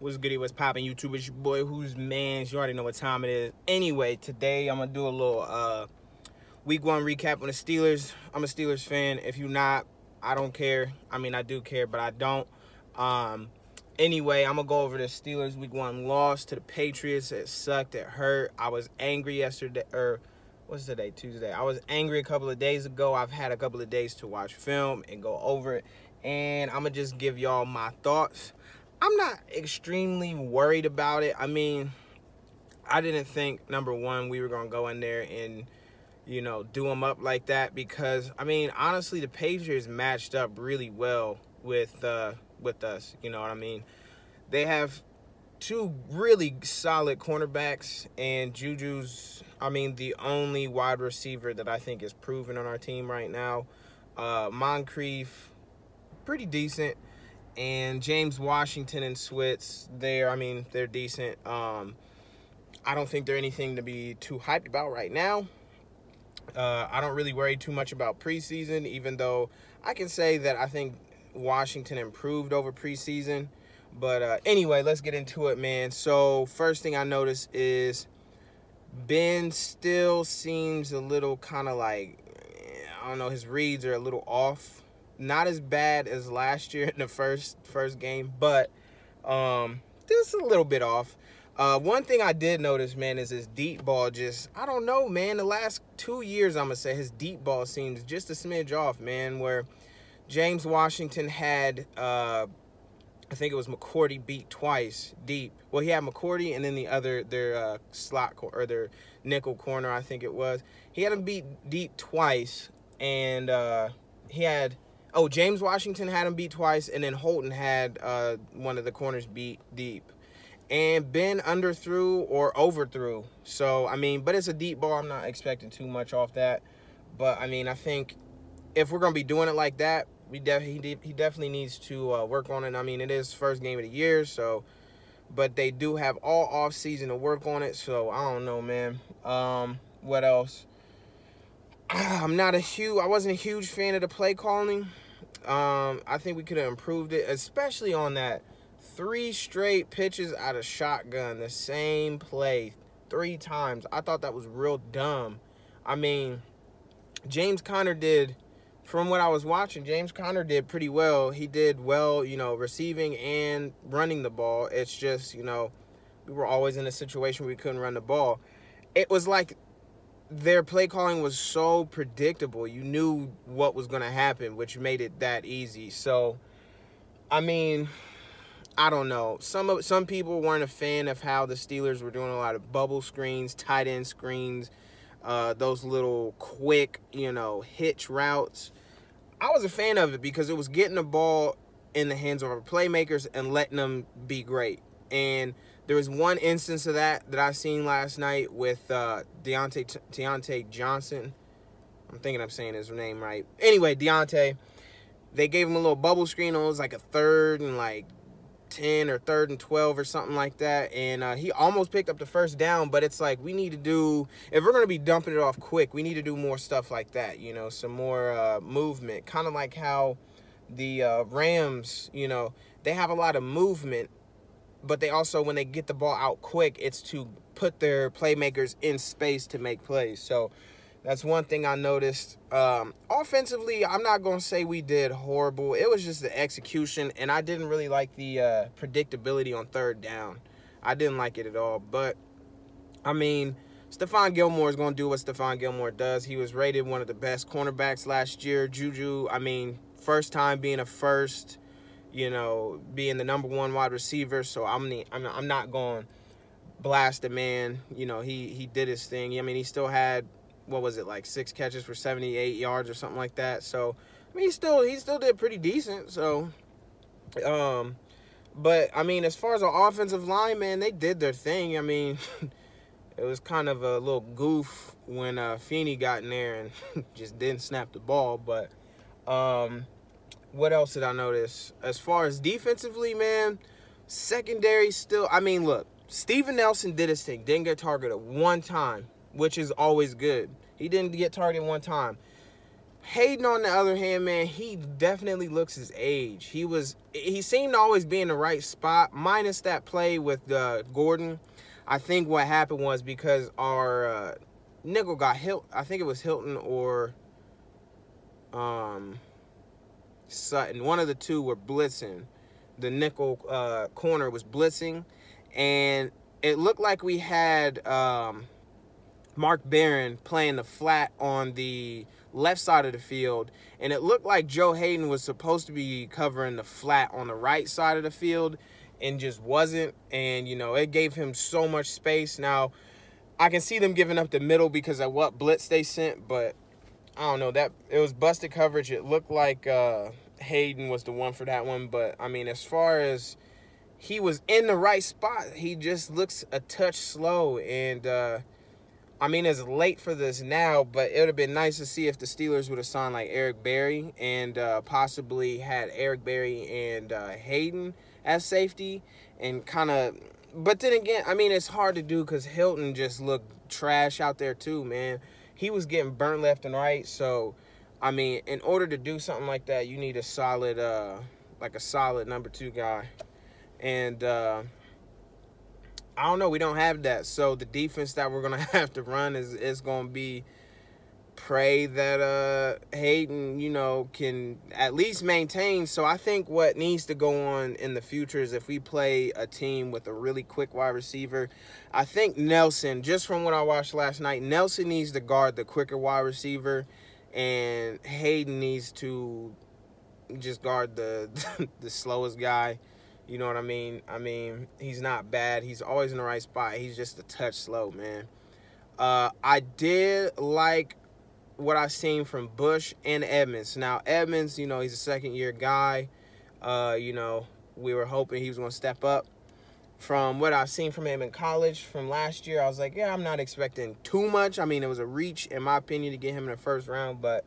What's goody, what's poppin', YouTube? It's your boy, Who's Mans. You already know what time it is. Anyway, today I'm gonna do a little week one recap on the Steelers. I'm a Steelers fan. If you're not, I don't care. I mean, I do care, but I don't. Anyway, I'm gonna go over the Steelers week one loss to the Patriots. It sucked, it hurt. I was angry yesterday, or what's today, Tuesday? I was angry a couple of days ago. I've had a couple of days to watch film and go over it, and I'm gonna just give y'all my thoughts. I'm not extremely worried about it. I mean, I didn't think, number one, we were going to go in there and, you know, do them up like that because, I mean, honestly, the Patriots matched up really well with us. You know what I mean? They have two really solid cornerbacks, and Juju's, I mean, the only wide receiver that I think is proven on our team right now. Moncrief, pretty decent. And James Washington and Switz, they're decent. I don't think they're anything to be too hyped about right now. I don't really worry too much about preseason, even though I can say that I think Washington improved over preseason. But anyway, let's get into it, man. So first thing I noticed is Ben still seems a little kind of like, I don't know, his reads are a little off. Not as bad as last year in the first game, but just a little bit off. One thing I did notice, man, is his deep ball just, I don't know, man. The last 2 years, I'm going to say, his deep ball seems just a smidge off, man, where James Washington had, I think it was McCourty beat twice deep. Well, he had McCourty and then their slot or their nickel corner, I think it was. He had him beat deep twice, and he had... Oh, James Washington had him beat twice, and then Holton had one of the corners beat deep. And Ben underthrew or overthrew. So, I mean, but it's a deep ball. I'm not expecting too much off that. But, I mean, I think if we're going to be doing it like that, he definitely needs to work on it. I mean, it is first game of the year, so... But they do have all offseason to work on it, so I don't know, man. What else? I wasn't a huge fan of the play calling. I think we could have improved it, especially on that 3 straight pitches out of shotgun, the same play 3 times. I thought that was real dumb. I mean, James Conner did, from what I was watching, James Conner did pretty well. He did well, you know, receiving and running the ball. It's just, you know, we were always in a situation where we couldn't run the ball. It was like their play calling was so predictable. You knew what was going to happen, which made it that easy. So, I mean, I don't know. Some people weren't a fan of how the Steelers were doing a lot of bubble screens, tight end screens, those little quick, you know, hitch routes. I was a fan of it because it was getting the ball in the hands of our playmakers and letting them be great. And there was one instance of that I seen last night with Deontay Johnson. I'm thinking I'm saying his name right. Anyway, Deontay, they gave him a little bubble screen. It was like a 3rd and like 10 or 3rd and 12 or something like that. And he almost picked up the first down, but it's like we need to do, if we're going to be dumping it off quick, we need to do more stuff like that, you know, some more movement. Kind of like how the Rams, you know, they have a lot of movement, but they also, when they get the ball out quick, it's to put their playmakers in space to make plays. So that's one thing I noticed. Offensively, I'm not going to say we did horrible. It was just the execution, and I didn't really like the predictability on 3rd down. I didn't like it at all. But, I mean, Stephon Gilmore is going to do what Stephon Gilmore does. He was rated one of the best cornerbacks last year. Juju, I mean, first time being a first, you know, being the #1 wide receiver. So I'm not going to blast the man. You know, he did his thing. I mean, he still had, what was it, like 6 catches for 78 yards or something like that. So, I mean, he still did pretty decent. So, but, I mean, as far as the offensive line, man, they did their thing. I mean, it was kind of a little goof when Feeney got in there and just didn't snap the ball. But, what else did I notice? As far as defensively, man, secondary still, I mean, look, Steven Nelson did his thing. Didn't get targeted one time, which is always good. He didn't get targeted one time. Hayden, on the other hand, man, he definitely looks his age. He seemed to always be in the right spot, minus that play with Gordon. I think what happened was because our nickel got hit. I think it was Hilton or Sutton. One of the two were blitzing. The nickel corner was blitzing, and it looked like we had Mark Barron playing the flat on the left side of the field, and it looked like Joe Hayden was supposed to be covering the flat on the right side of the field and just wasn't. And, you know, it gave him so much space. Now, I can see them giving up the middle because of what blitz they sent, but I don't know. That it was busted coverage. It looked like Hayden was the one for that one, but, I mean, as far as he was in the right spot, he just looks a touch slow. And, I mean, it's late for this now, but it would have been nice to see if the Steelers would have signed like Eric Berry and possibly had Eric Berry and Hayden as safety and kind of. But then again, I mean, it's hard to do because Hilton just looked trash out there too, man. He was getting burnt left and right. So, I mean, in order to do something like that, you need a solid, like a solid number 2 guy. And I don't know. We don't have that. So the defense that we're going to have to run is going to be pray that Hayden, you know, can at least maintain. So I think what needs to go on in the future is if we play a team with a really quick wide receiver, I think Nelson, just from what I watched last night, Nelson needs to guard the quicker wide receiver, and Hayden needs to just guard the the slowest guy. You know what I mean? I mean, he's not bad. He's always in the right spot. He's just a touch slow, man. I did like what I've seen from Bush and Edmonds. Now, Edmonds, you know, he's a second-year guy. You know, we were hoping he was going to step up. From what I've seen from him in college from last year, I was like, yeah, I'm not expecting too much. I mean, it was a reach, in my opinion, to get him in the first round, but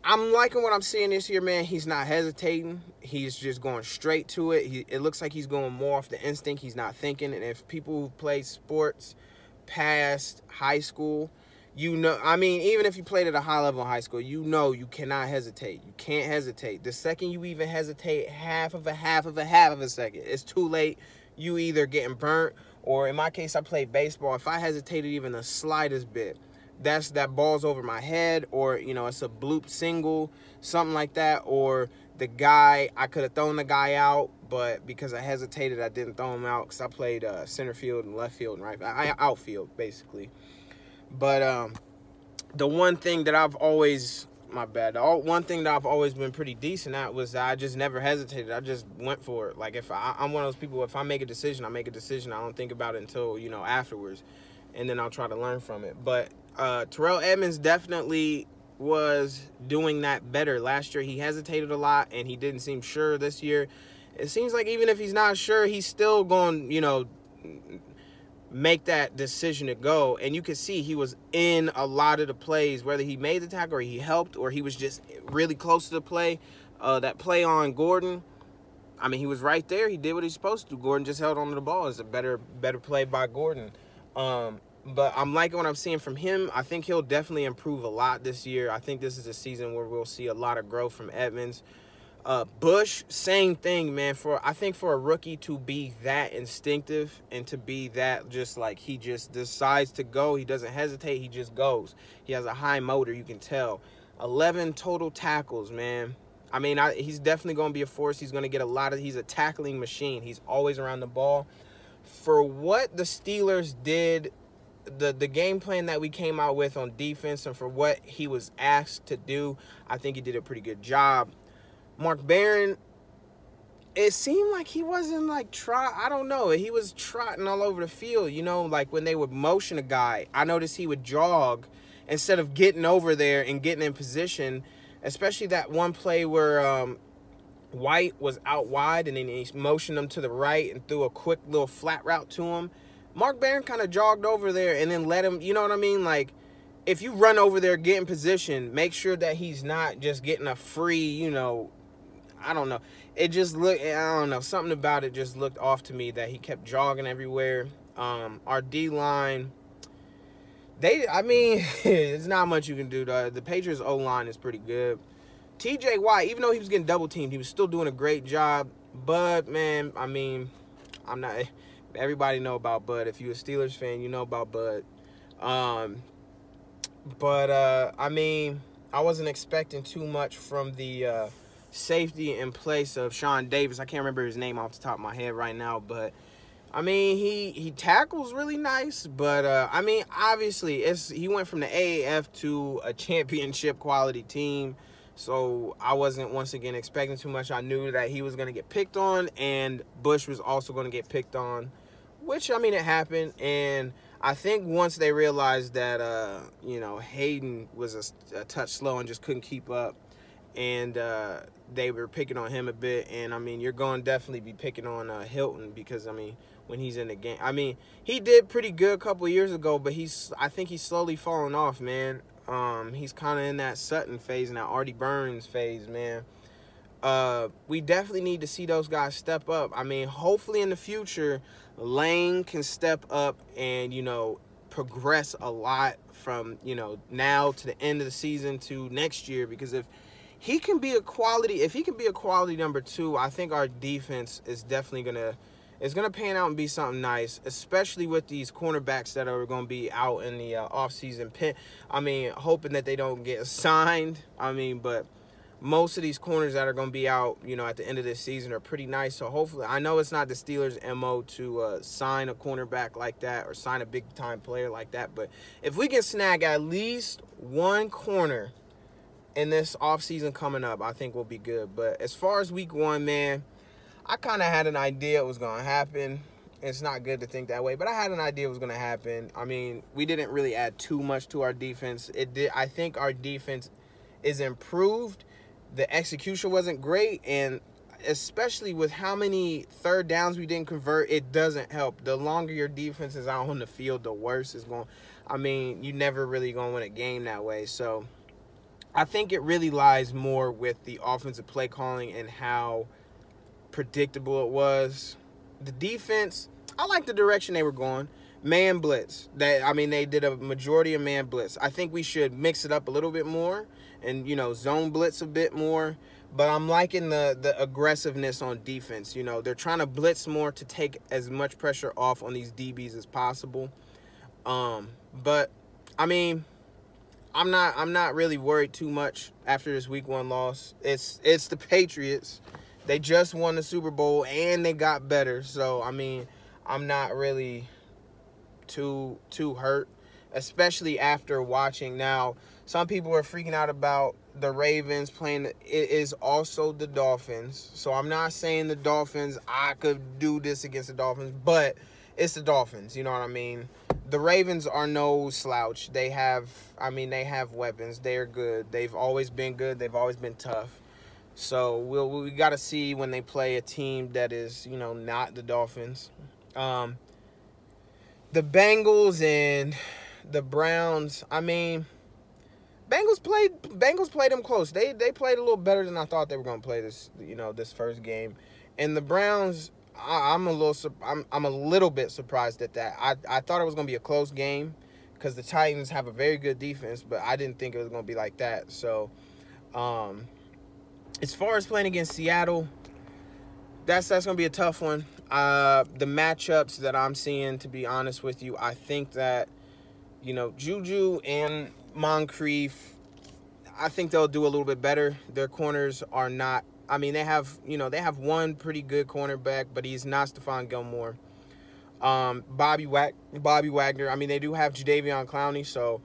I'm liking what I'm seeing this year, man. He's not hesitating. He's just going straight to it. It looks like he's going more off the instinct. He's not thinking. And if people who play sports past high school, you know, I mean, even if you played at a high level in high school, you know you cannot hesitate. You can't hesitate. The second you even hesitate half of a second, it's too late. You either getting burnt, or in my case, I played baseball. If I hesitated even the slightest bit, that ball's over my head, or, you know, it's a bloop single, something like that, or the guy, I could have thrown the guy out, but because I hesitated, I didn't throw him out because I played center field and left field and right, outfield, basically. But the one thing that I've always, one thing that I've always been pretty decent at was that I just never hesitated. I just went for it. Like, if I'm one of those people, if I make a decision, I make a decision. I don't think about it until, you know, afterwards, and then I'll try to learn from it. But Terrell Edmonds definitely was doing that better. Last year, he hesitated a lot, and he didn't seem sure this year. It seems like even if he's not sure, he's still going, you know, make that decision to go. And you can see he was in a lot of the plays, whether he made the tackle or he helped or he was just really close to the play. That play on Gordon, I mean, he was right there. He did what he's supposed to do. Gordon just held on to the ball. It's a better play by Gordon. But I'm liking what I'm seeing from him. I think he'll definitely improve a lot this year. I think this is a season where we'll see a lot of growth from Edmonds. Bush, same thing, man. I think for a rookie to be that instinctive and to be that just like he just decides to go, he doesn't hesitate, he just goes. He has a high motor, you can tell. 11 total tackles, man. I mean, he's definitely going to be a force. He's going to get he's a tackling machine. He's always around the ball. For what the Steelers did, the game plan that we came out with on defense, and for what he was asked to do, I think he did a pretty good job. Mark Barron, it seemed like he wasn't like I don't know. He was trotting all over the field, you know, like when they would motion a guy. I noticed he would jog instead of getting over there and getting in position, especially that one play where White was out wide and then he motioned him to the right and threw a quick little flat route to him. Mark Barron kind of jogged over there and then let him, you know what I mean? Like, if you run over there, get in position, make sure that he's not just getting a free, you know, I don't know. It just looked, I don't know, something about it just looked off to me that he kept jogging everywhere. Our D-line I mean, it's not much you can do. The Patriots O-line is pretty good. TJ Watt, even though he was getting double teamed, he was still doing a great job. But man, I mean, I'm not. Everybody know about Bud. If you're a Steelers fan, you know about Bud. I mean, I wasn't expecting too much from the safety in place of Sean Davis. I can't remember his name off the top of my head right now, but I mean, he tackles really nice. But I mean, obviously, he went from the AAF to a championship quality team. So I wasn't, once again, expecting too much. I knew that he was going to get picked on, and Bush was also going to get picked on, which, I mean, it happened. And I think once they realized that, you know, Hayden was a touch slow and just couldn't keep up, and they were picking on him a bit. And, I mean, you're going to definitely be picking on Hilton because, I mean, when he's in the game. I mean, he did pretty good a couple of years ago, but I think he's slowly falling off, man. He's kind of in that Sutton phase and that Artie Burns phase, man. We definitely need to see those guys step up. I mean, hopefully in the future, Lane can step up and, you know, progress a lot from, you know, now to the end of the season to next year. Because if he can be a quality number 2, I think our defense is definitely it's going to pan out and be something nice, especially with these cornerbacks that are going to be out in the offseason pit. I mean, hoping that they don't get signed. I mean, but most of these corners that are going to be out, you know, at the end of this season are pretty nice. So hopefully, I know it's not the Steelers' MO to sign a cornerback like that or sign a big-time player like that. But if we can snag at least one corner in this offseason coming up, I think we'll be good. But as far as week 1, man, I kind of had an idea it was going to happen. It's not good to think that way, but I had an idea it was going to happen. I mean, we didn't really add too much to our defense. I think our defense is improved. The execution wasn't great, and especially with how many third downs we didn't convert, it doesn't help. The longer your defense is out on the field, the worse it's going. I mean, you never really going to win a game that way. So I think it really lies more with the offensive play calling and how predictable it was. The defense, I like the direction they were going. Man blitz. They did a majority of man blitz. I think we should mix it up a little bit more and, you know, zone blitz a bit more. But I'm liking the aggressiveness on defense. You know, they're trying to blitz more to take as much pressure off on these DBs as possible. But I mean, I'm not really worried too much after this week 1 loss. It's the Patriots. They just won the Super Bowl, and they got better. So, I mean, I'm not really too hurt, especially after watching. Now, some people are freaking out about the Ravens playing. It is also the Dolphins. So, I'm not saying the Dolphins, I could do this against the Dolphins, but it's the Dolphins. You know what I mean? The Ravens are no slouch. They have weapons. They're good. They've always been good. They've always been tough. So we got to see when they play a team that is, you know, not the Dolphins. The Bengals and the Browns, I mean, Bengals played them close. They played a little better than I thought they were going to play this, you know, this first game. And the Browns, I'm a little bit surprised at that. I thought it was going to be a close game because the Titans have a very good defense, but I didn't think it was going to be like that. So, as far as playing against Seattle, that's going to be a tough one. The matchups that I'm seeing, to be honest with you, I think that, you know, Juju and Moncrief, I think they'll do a little bit better. Their corners are not, I mean, they have one pretty good cornerback, but he's not Stephon Gilmore. Bobby Wagner, I mean, they do have Jadeveon Clowney, so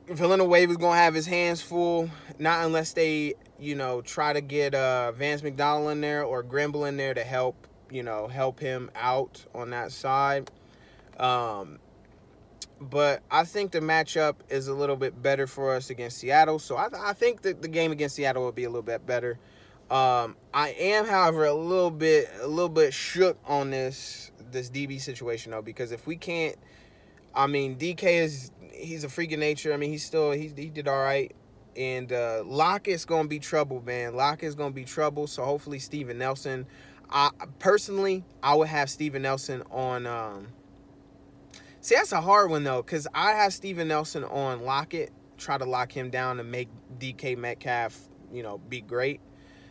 Villanueva going to have his hands full, not unless they, you know, try to get Vance McDonald in there or Grimble in there to help him out on that side. But I think the matchup is a little bit better for us against Seattle, so I think that the game against Seattle will be a little bit better. I am, however, a little bit shook on this DB situation, though, because if we can't, I mean, DK he's a freak of nature. I mean, he did all right. And Lockett's going to be trouble, man. Lockett's going to be trouble, so hopefully Steven Nelson. Personally, I would have Steven Nelson on See, that's a hard one, though, because I have Steven Nelson on Lockett, try to lock him down and make DK Metcalf, you know, be great.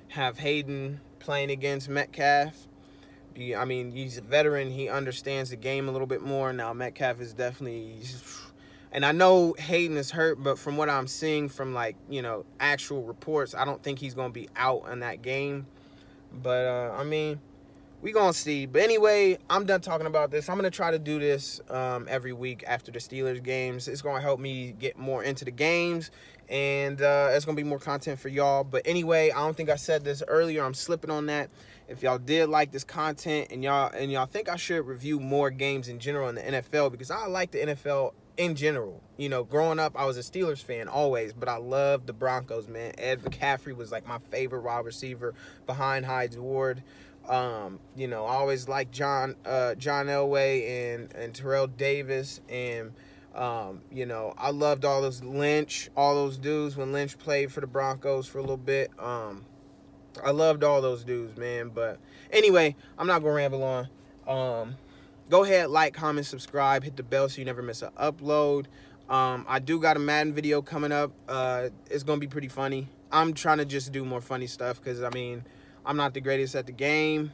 Have Hayden playing against Metcalf. I mean, he's a veteran. He understands the game a little bit more. Now, Metcalf is definitely... And I know Hayden is hurt, but from what I'm seeing from, like, you know, actual reports, I don't think he's going to be out in that game. But, I mean, we going to see. But anyway, I'm done talking about this. I'm going to try to do this every week after the Steelers games. It's going to help me get more into the games. And it's going to be more content for y'all. But anyway, I don't think I said this earlier. I'm slipping on that. If y'all did like this content and y'all think I should review more games in general in the NFL, because I like the NFL in general. You know, growing up, I was a Steelers fan always, but I loved the Broncos, man. Ed McCaffrey was like my favorite wide receiver behind Hines Ward. You know, I always liked John Elway and Terrell Davis, and you know, I loved all those Lynch, all those dudes when Lynch played for the Broncos for a little bit. I loved all those dudes, man. But anyway, I'm not gonna ramble on. Go ahead, like, comment, subscribe, hit the bell so you never miss an upload. I do got a Madden video coming up. It's gonna be pretty funny. I'm trying to just do more funny stuff because, I mean, I'm not the greatest at the game.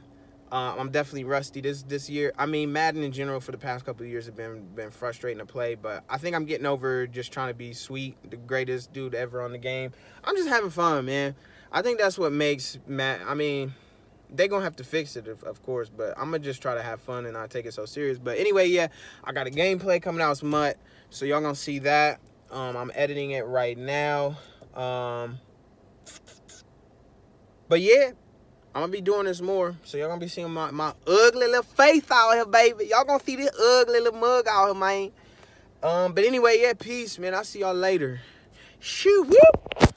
I'm definitely rusty this year. I mean, Madden in general for the past couple of years have been frustrating to play, but I think I'm getting over just trying to be sweet, the greatest dude ever on the game. I'm just having fun, man. I think that's what makes I mean, they're going to have to fix it, of course, but I'm going to just try to have fun and not take it so serious. But anyway, yeah, I got a gameplay coming out. It's MUT, so y'all going to see that. I'm editing it right now. But yeah, I'm going to be doing this more, so y'all going to be seeing my ugly little face out here, baby. Y'all going to see this ugly little mug out here, man. But anyway, yeah, peace, man. I'll see y'all later. Shoo, whoop.